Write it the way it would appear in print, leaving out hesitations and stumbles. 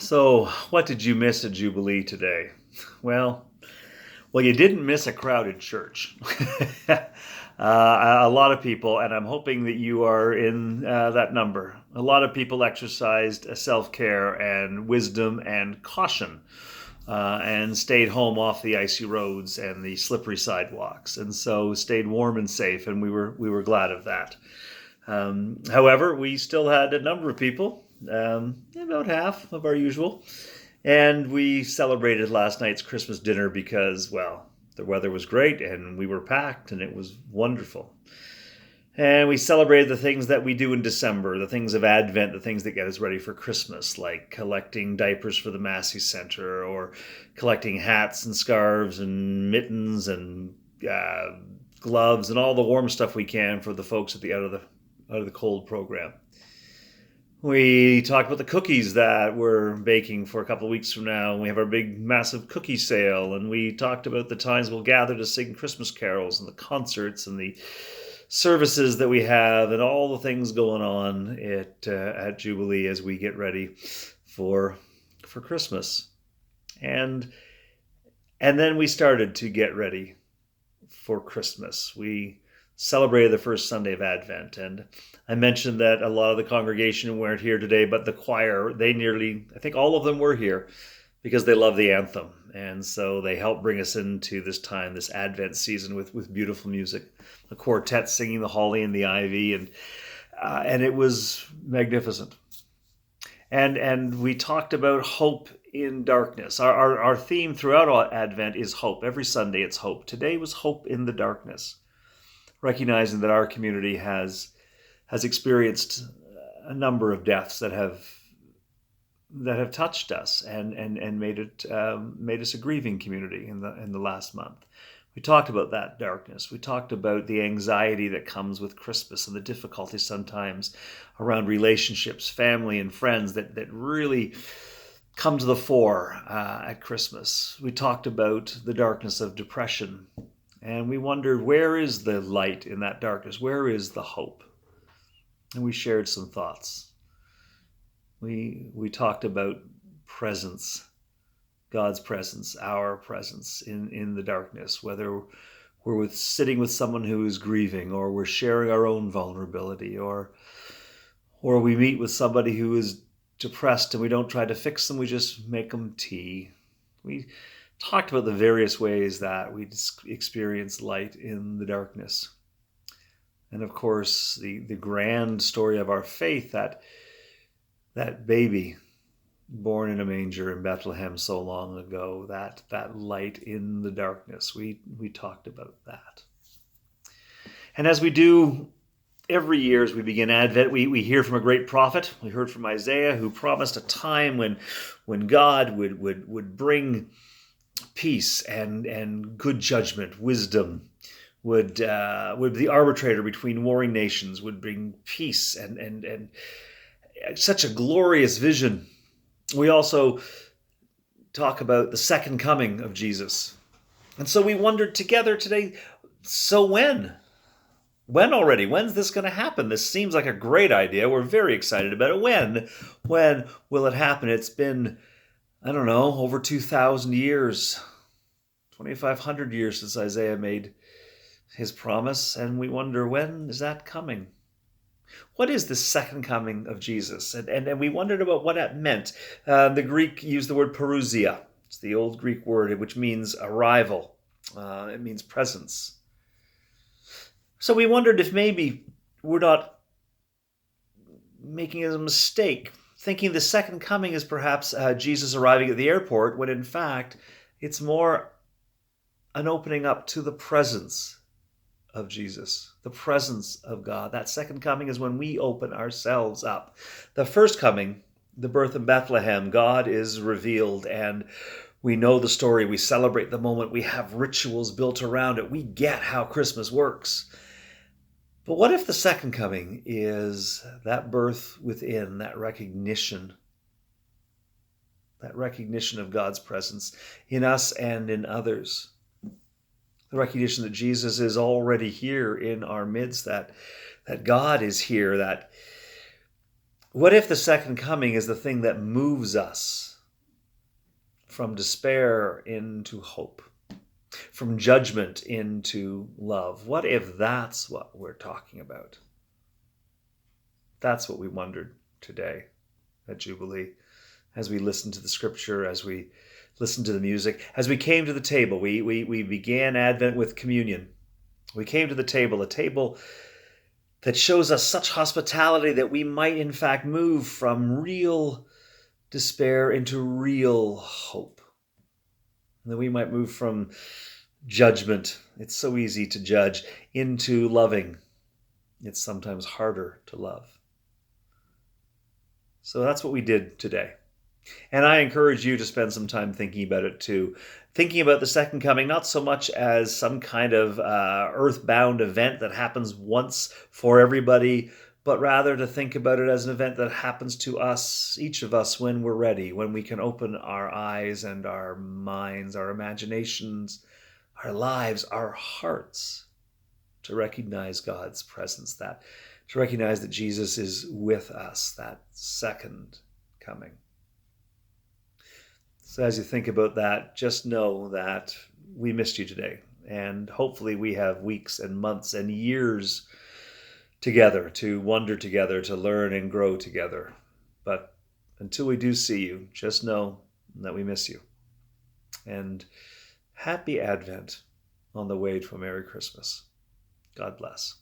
So, what did you miss at Jubilee today? Well, you didn't miss a crowded church. A lot of people, and I'm hoping that you are in that number. A lot of people exercised self-care and wisdom and caution, and stayed home off the icy roads and the slippery sidewalks, and so stayed warm and safe. And we were glad of that. However, we still had a number of people, about half of our usual, and we celebrated last night's Christmas dinner because, well, the weather was great and we were packed and it was wonderful. And we celebrated the things that we do in December, the things of Advent, the things that get us ready for Christmas, like collecting diapers for the Massey Center, or collecting hats and scarves and mittens and gloves and all the warm stuff we can for the folks at the Out of the Cold program. We talked about the cookies that we're baking for a couple of weeks from now. We have our big, massive cookie sale. And we talked about the times we'll gather to sing Christmas carols and the concerts and the services that we have and all the things going on at Jubilee as we get ready for Christmas. And then we started to get ready for Christmas. We celebrated the first Sunday of Advent, and I mentioned that a lot of the congregation weren't here today, but the choir, I think all of them were here because they love the anthem, and so they helped bring us into this time, this Advent season, with beautiful music. The quartet singing the Holly and the Ivy, and it was magnificent. And we talked about hope in darkness. Our theme throughout Advent is hope. Every Sunday it's hope. Today was hope in the darkness, recognizing that our community has experienced a number of deaths that have touched us and made us a grieving community in the last month. We talked about that darkness. We talked about the anxiety that comes with Christmas and the difficulty sometimes around relationships, family and friends that really come to the fore at Christmas. We talked about the darkness of depression, and we wondered, where is the light in that darkness? Where is the hope? And we shared some thoughts. We talked about presence, God's presence, our presence in the darkness, whether we're sitting with someone who is grieving, or we're sharing our own vulnerability, or we meet with somebody who is depressed and we don't try to fix them, we just make them tea. We talked about the various ways that we experience light in the darkness. And of course, the grand story of our faith, that baby born in a manger in Bethlehem so long ago, that light in the darkness. We talked about that. And as we do every year as we begin Advent, we hear from a great prophet. We heard from Isaiah, who promised a time when God would bring peace and good judgment, wisdom, would be the arbitrator between warring nations, would bring peace and such a glorious vision. We also talk about the second coming of Jesus. And so we wondered together today, so when? When already? When's this going to happen? This seems like a great idea. We're very excited about it. When will it happen? It's been, I don't know, over 2,000 years, 2,500 years since Isaiah made his promise, and we wonder, when is that coming? What is the second coming of Jesus? And we wondered about what that meant. The Greek used the word parousia. It's the old Greek word which means arrival. It means presence. So we wondered if maybe we're not making a mistake, thinking the second coming is perhaps Jesus arriving at the airport, when in fact it's more an opening up to the presence of Jesus, the presence of God. That second coming is when we open ourselves up. The first coming, the birth in Bethlehem, God is revealed, and we know the story. We celebrate the moment. We have rituals built around it. We get how Christmas works. But what if the second coming is that birth within, that recognition of God's presence in us and in others? The recognition that Jesus is already here in our midst, that God is here. That what if the second coming is the thing that moves us from despair into hope, from judgment into love. What if that's what we're talking about? That's what we wondered today at Jubilee as we listened to the scripture, as we listened to the music, as we came to the table. We began Advent with communion. We came to the table, a table that shows us such hospitality that we might in fact move from real despair into real hope. And that we might move from judgment, it's so easy to judge, into loving. It's sometimes harder to love. So that's what we did today. And I encourage you to spend some time thinking about it too. Thinking about the second coming, not so much as some kind of earthbound event that happens once for everybody, but rather to think about it as an event that happens to us, each of us, when we're ready, when we can open our eyes and our minds, our imaginations, our lives, our hearts, to recognize God's presence, to recognize that Jesus is with us, that second coming. So as you think about that, just know that we missed you today. And hopefully we have weeks and months and years together to wonder together, to learn and grow together. But until we do see you, just know that we miss you. And happy Advent on the way to a Merry Christmas. God bless.